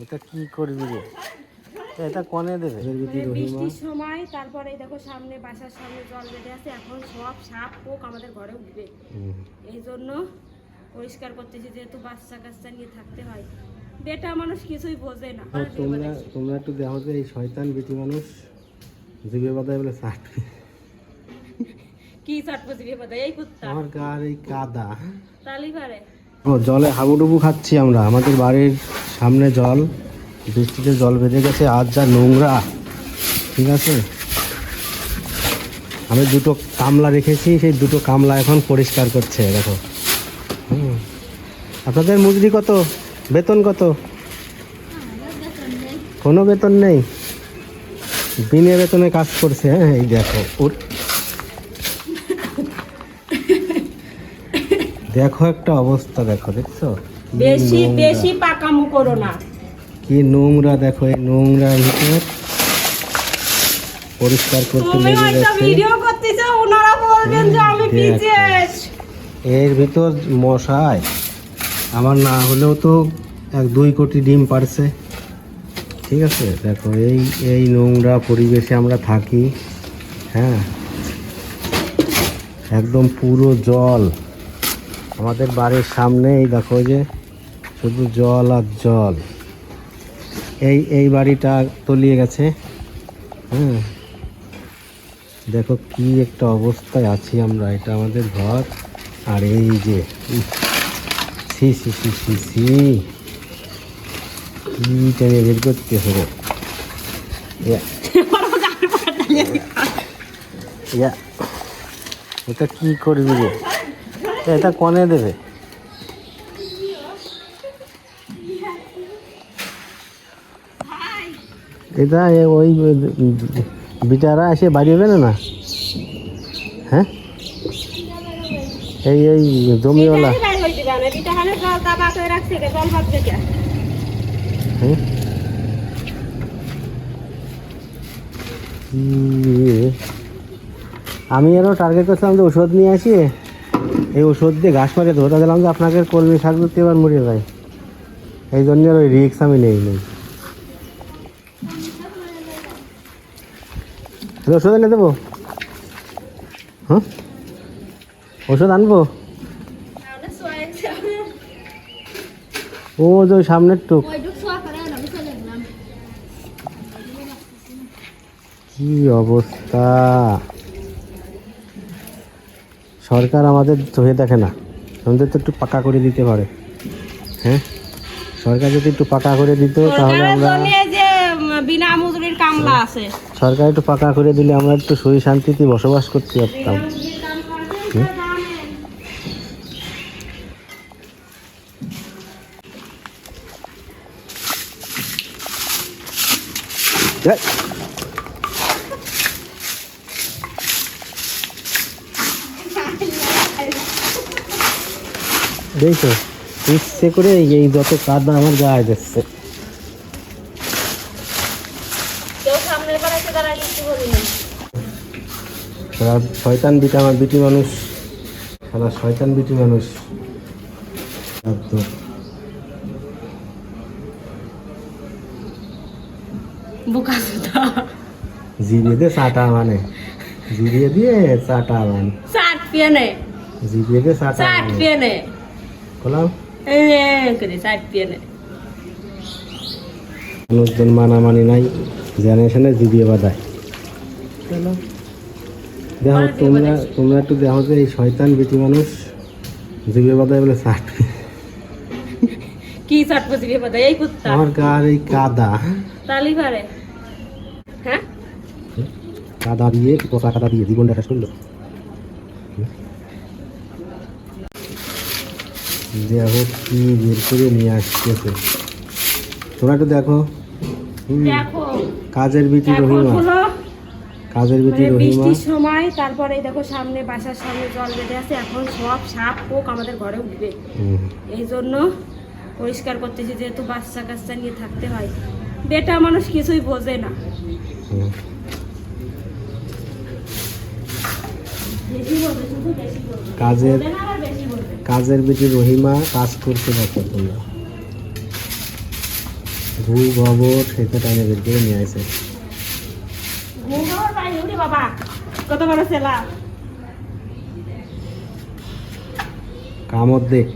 এটা কি করবি রে? এটা কোনে দেবে? বৃষ্টির সময় তারপরে দেখো সামনে বাসার সামনে জল বেঁধে আছে, এখন সব সাপ পোক আমাদের ঘরে উঠবে। এই জন্য পরিষ্কার করতেছি, যেহেতু বাচ্চা কাচ্চা নিয়ে থাকতে হয়। বেটা মানুষ কিছুই বোঝে না। তোমরা একটু দেখো যে এই শয়তান বেটি মানুষ জিভে বাদায় বলে চাটবে। কি চাটবো জিভে বাদায়? এই কুত্তা আমার গার এই কাদা তালি পারে। ও জলে হাবুডুবু খাচ্ছি আমরা। আমাদের বাড়ির সামনে জল, বৃষ্টিতে জল বেঁধে গেছে। আজ যা নোংরা, ঠিক আছে। আমি দুটো কামলা রেখেছি, সেই দুটো কামলা এখন পরিষ্কার করছে। দেখো, আপনাদের মজুরি কত, বেতন কত? কোনো বেতন নেই, বিনা বেতনে কাজ করছে। হ্যাঁ, এই দেখো, দেখো একটা অবস্থা, দেখো, দেখছো? বেশি বেশি পাকামু করো না। কি নোংরা, দেখো এই নোংরার ভিতর পরিষ্কার করতে লেগে গেছে। ভিডিও করতেছো, ওনারা বলবেন যে আমি পিচেস। এর ভিতর মশায় আমার না হলেও তো 1-2 কোটি ডিম পারছে, ঠিক আছে। দেখো এই নোংরা পরিবেশে আমরা থাকি। হ্যাঁ, একদম পুরো জল আমাদের বাড়ির সামনে। এই দেখো যে শুধু জল আর জল। এই বাড়িটা তলিয়ে গেছে। হ্যাঁ, দেখো কি একটা অবস্থায় আছি আমরা। এটা আমাদের ঘর। আর এই যে সি সি সি সি সি কি টেনে বের করতে হবে। এটা কি করবি রে? এটা কোনে দেবে? এটা ওই বিটারা এসে বাড়ি হবে না? হ্যাঁ, এই জমিওয়ালা। আমি আরও টার্গেট করছিলাম যে ওষুধ নিয়ে আসি, এই ওষুধ দিয়ে ঘাস মারিয়ে ধরে দিলাম যে আপনাকে কলমি শাক দিতে এবার মরে যায়। এই জন্য আর ওই রিক্স আমি নেই। ওষুধ এনে দেবো? হ্যাঁ, ওষুধ আনবো? ও যে সামনের টুক। কি অবস্থা! সরকার আমাদের চোখে দেখে না, আমাদের তো একটু পাকা করে দিতে পারে। হ্যাঁ, সরকার যদি একটু পাকা করে দিত তাহলে আমরা, বিনা মজুরির কামলা আছে, সরকার একটু পাকা করে দিলে আমরা একটু সুখী শান্তিতে বসবাস করতে পারতাম। দেখো ইচ্ছে করে এই যত কাদা আমার গায়ে যাচ্ছে। শয়তান বিটি, আমার বিটি মানুষ, সারা শয়তান বিটি মানুষ। জিরিয়ে দিয়ে চাটা মানে, জিরিয়ে দিয়ে চাটা মানে, জিরিয়ে দিয়ে চাটা বললাম। মানুষজন মানামানি নাই, জেনারেশনে জিরিয়ে বাঁধায়। দেখো তোমরা একটু দেখো যে এই শয়তান বেটি মানুষ জিভে বাদায় বলে চাটবে। কি চাটবো জিভে বাদায়? এই কুত্তা আমার গার এই কাদা তালি পারে। হ্যাঁ, কাদা দিয়ে, পোষা কাদা দিয়ে জীবনটা শেষ করলো। দেখো কি বের করে নিয়ে আসতেছে। তোমরা একটু দেখো। কাজের বিটি রহিমা, কাজের বিটি রহিমা। বৃষ্টির সময় তারপরে দেখো সামনে বাসার সামনে জল বেঁধে আছে, এখন সব সাপ পোক আমাদের ঘরে উঠবে। এই জন্য পরিষ্কার করতেছি, যেহেতু বাচ্চা কাচ্চা নিয়ে থাকতে হয়। বেটা মানুষ কিছুই বোঝে না। কাজের কাজের বেটি রহিমা কাজ করতে দেখো তোমরা। ভূ গোবর সেটা টাইমে বের করে নিয়ে আসে। বাবা কত বড় ছেলা। কামড় দেখ